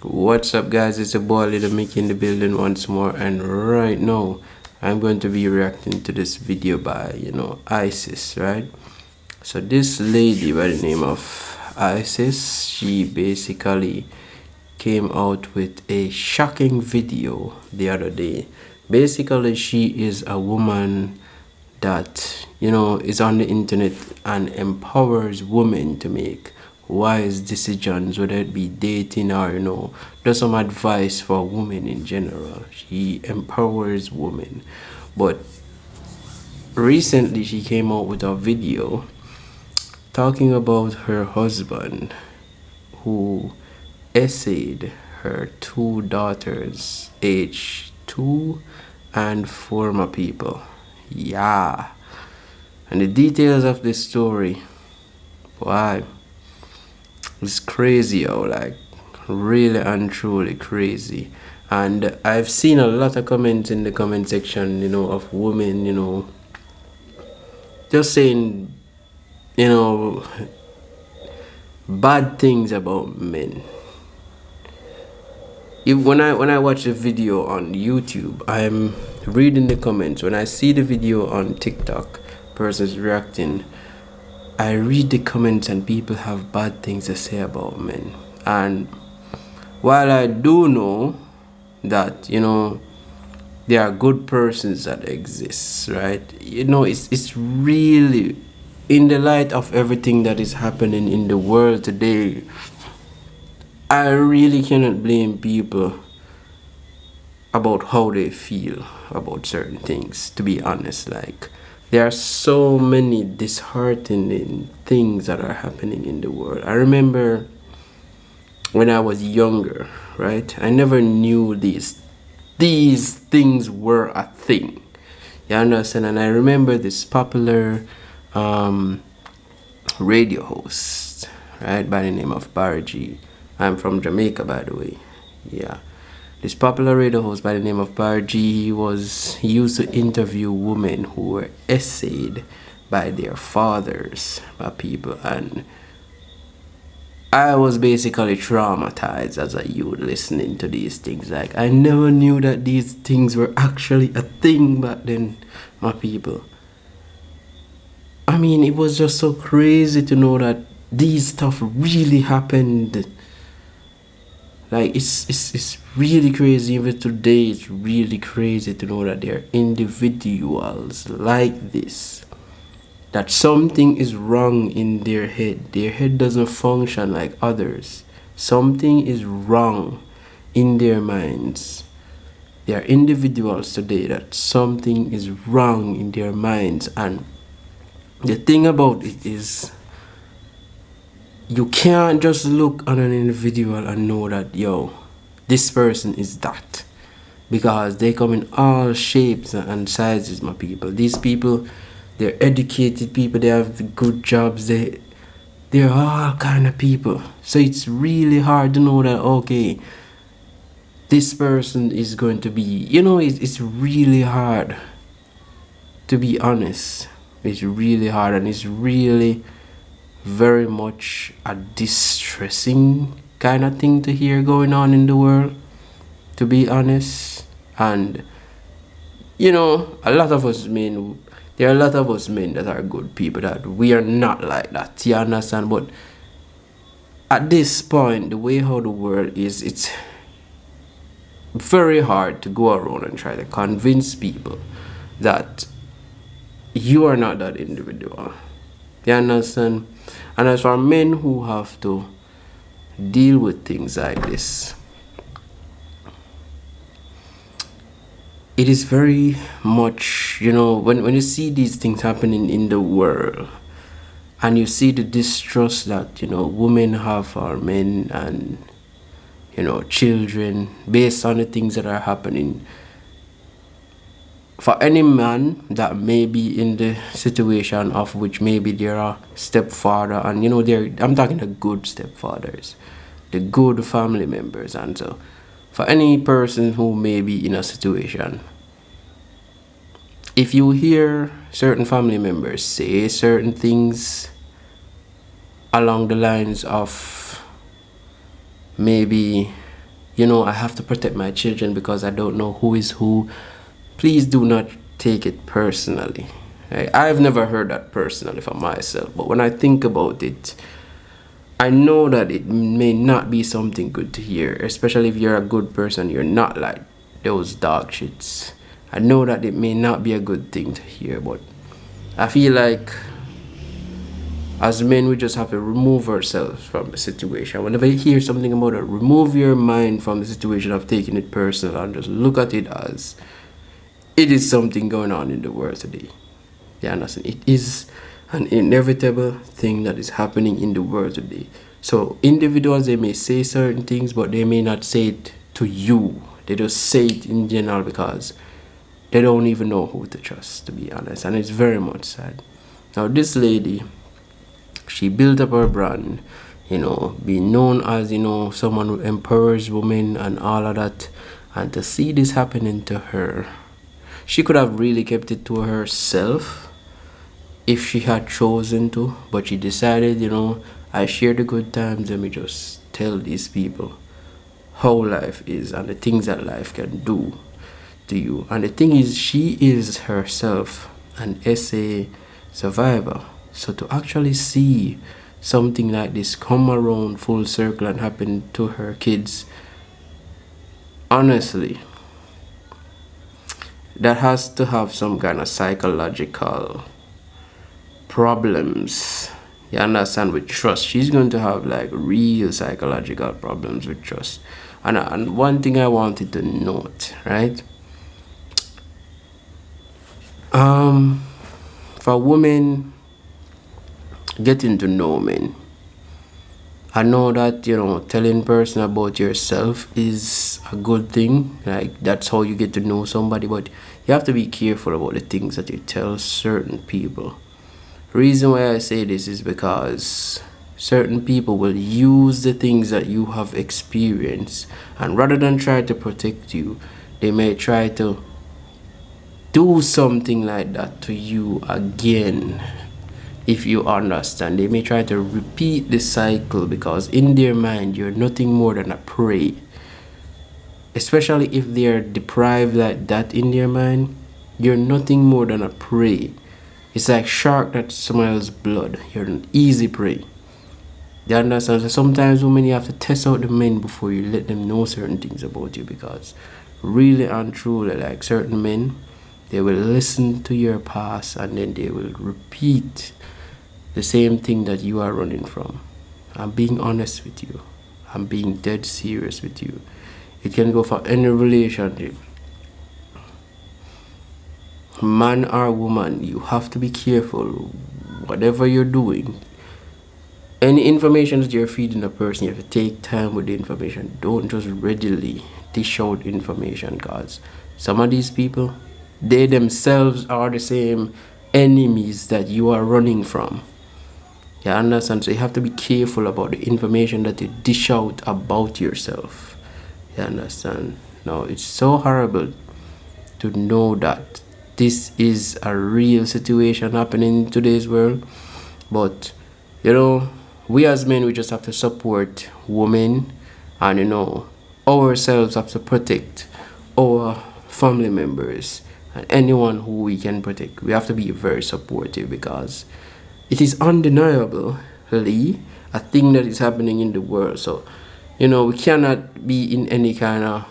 What's up, guys? It's a boy Little Mickey in the building once more, and right now I'm going to be reacting to this video by Isis, right? So this lady by the name of Isis, she basically came out with a shocking video the other day. Basically, she is a woman that is on the internet and empowers women to make wise decisions, whether it be dating or just some advice for women in general. She empowers women. But recently she came out with a video talking about her husband who essayed her two daughters, age 2 and 4, my people. Yeah. And the details of this story, why, it's crazy, like really and truly crazy. And I've seen a lot of comments in the comment section, of women, just saying, you know, bad things about men. When I watch the video on YouTube, I'm reading the comments. When I see the video on TikTok, persons reacting, I read the comments and people have bad things to say about men. And while I do know that there are good persons that exist, right? It's really, in the light of everything that is happening in the world today, I really cannot blame people about how they feel about certain things, to be honest. Like, there are so many disheartening things that are happening in the world. I remember when I was younger, right? I never knew these things were a thing. You understand? And I remember this popular radio host, right, by the name of Barry G. I'm from Jamaica, by the way. Yeah. This popular radio host by the name of Barry G, he used to interview women who were essayed by their fathers, by people, and I was basically traumatized as a youth listening to these things. Like, I never knew that these things were actually a thing back then, my people. I mean, it was just so crazy to know that these stuff really happened. Like, it's really crazy. Even today, it's really crazy to know that there are individuals like this, that something is wrong in their head. Their head doesn't function like others. Something is wrong in their minds. There are individuals today that something is wrong in their minds. And the thing about it is, you can't just look on an individual and know that, this person is that. Because they come in all shapes and sizes, my people. These people, they're educated people, they have good jobs, they're all kind of people. So it's really hard to know that, okay, this person is going to be, it's really hard, to be honest. It's really hard, and it's really very much a distressing kind of thing to hear going on in the world, to be honest. And a lot of us men, there are a lot of us men that are good people, that we are not like that, you understand? But at this point, the way how the world is, it's very hard to go around and try to convince people that you are not that individual, you understand? And as for men who have to deal with things like this, it is very much, when you see these things happening in the world, and you see the distrust that, women have for men and, children, based on the things that are happening. For any man that may be in the situation of which maybe they're a stepfather, and, I'm talking the good stepfathers, the good family members. And so, for any person who may be in a situation, if you hear certain family members say certain things along the lines of maybe I have to protect my children because I don't know who is who. Please do not take it personally. Right? I've never heard that personally for myself, but when I think about it, I know that it may not be something good to hear, especially if you're a good person, you're not like those dog shits. I know that it may not be a good thing to hear, but I feel like as men, we just have to remove ourselves from the situation. Whenever you hear something about it, remove your mind from the situation of taking it personal and just look at it as it is something going on in the world today. You understand? It is an inevitable thing that is happening in the world today. So individuals, they may say certain things, but they may not say it to you. They just say it in general because they don't even know who to trust, to be honest. And it's very much sad. Now, this lady, she built up her brand, being known as, someone who empowers women and all of that. And to see this happening to her, she could have really kept it to herself if she had chosen to, but she decided, I share the good times, let me just tell these people how life is and the things that life can do to you. And the thing is, she is herself an SA survivor. So to actually see something like this come around full circle and happen to her kids, honestly, that has to have some kind of psychological problems. You understand? With trust, she's going to have like real psychological problems with trust. And one thing I wanted to note, right? For women getting to know men, I know that telling person about yourself is a good thing. Like that's how you get to know somebody, but you have to be careful about the things that you tell certain people. Reason why I say this is because certain people will use the things that you have experienced, and rather than try to protect you, they may try to do something like that to you again. If you understand, they may try to repeat the cycle because in their mind you're nothing more than a prey. Especially if they are deprived like that in their mind, you're nothing more than a prey. It's like shark that smells blood. You're an easy prey. You understand? So sometimes women, you have to test out the men before you let them know certain things about you, because really and truly, like certain men, they will listen to your past and then they will repeat the same thing that you are running from. I'm being honest with you. I'm being dead serious with you. It can go for any relationship. Man or woman, you have to be careful. Whatever you're doing, any information that you're feeding a person, you have to take time with the information. Don't just readily dish out information, because some of these people, they themselves are the same enemies that you are running from. You understand? So you have to be careful about the information that you dish out about yourself. You understand? Now, it's so horrible to know that this is a real situation happening in today's world. But, we as men, we just have to support women, and, ourselves have to protect our family members and anyone who we can protect. We have to be very supportive, because it is undeniably a thing that is happening in the world. So, we cannot be in any kind of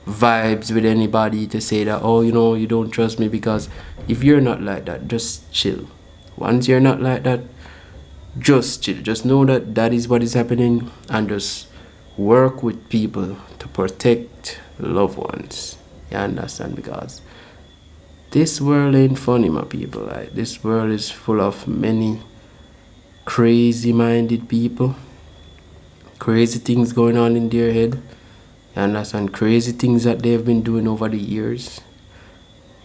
vibes with anybody to say that, oh, you don't trust me, because if you're not like that, just chill. Once you're not like that, just chill. Just know that that is what is happening, and just work with people to protect loved ones. You understand? Because this world ain't funny, my people. Like, this world is full of many crazy minded people, crazy things going on in their head. You understand? Crazy things that they've been doing over the years.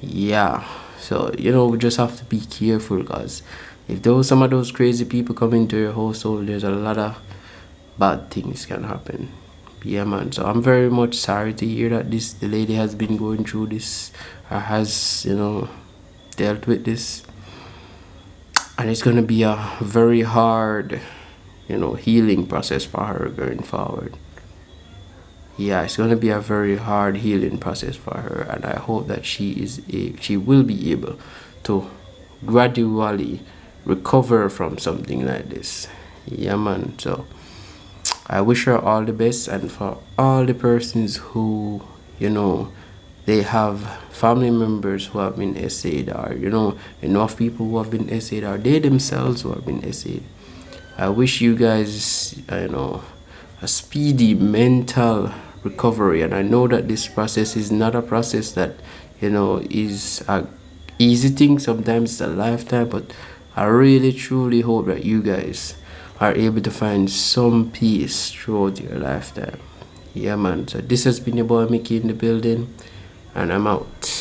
Yeah. So, we just have to be careful, because if some of those crazy people come into your household, there's a lot of bad things can happen. Yeah, man. So I'm very much sorry to hear that the lady has been going through this, or has, dealt with this. And it's going to be a very hard, healing process for her going forward. Yeah, it's gonna be a very hard healing process for her, and I hope that she will be able to gradually recover from something like this. Yeah, man. So I wish her all the best, and for all the persons who, you know, they have family members who have been essayed, or enough people who have been essayed, or they themselves who have been essayed. I wish you guys, a speedy mental recovery. And I know that this process is not a process that, is a easy thing. Sometimes it's a lifetime, but I really truly hope that you guys are able to find some peace throughout your lifetime. Yeah, man. So this has been your boy Mickey in the building, and I'm out.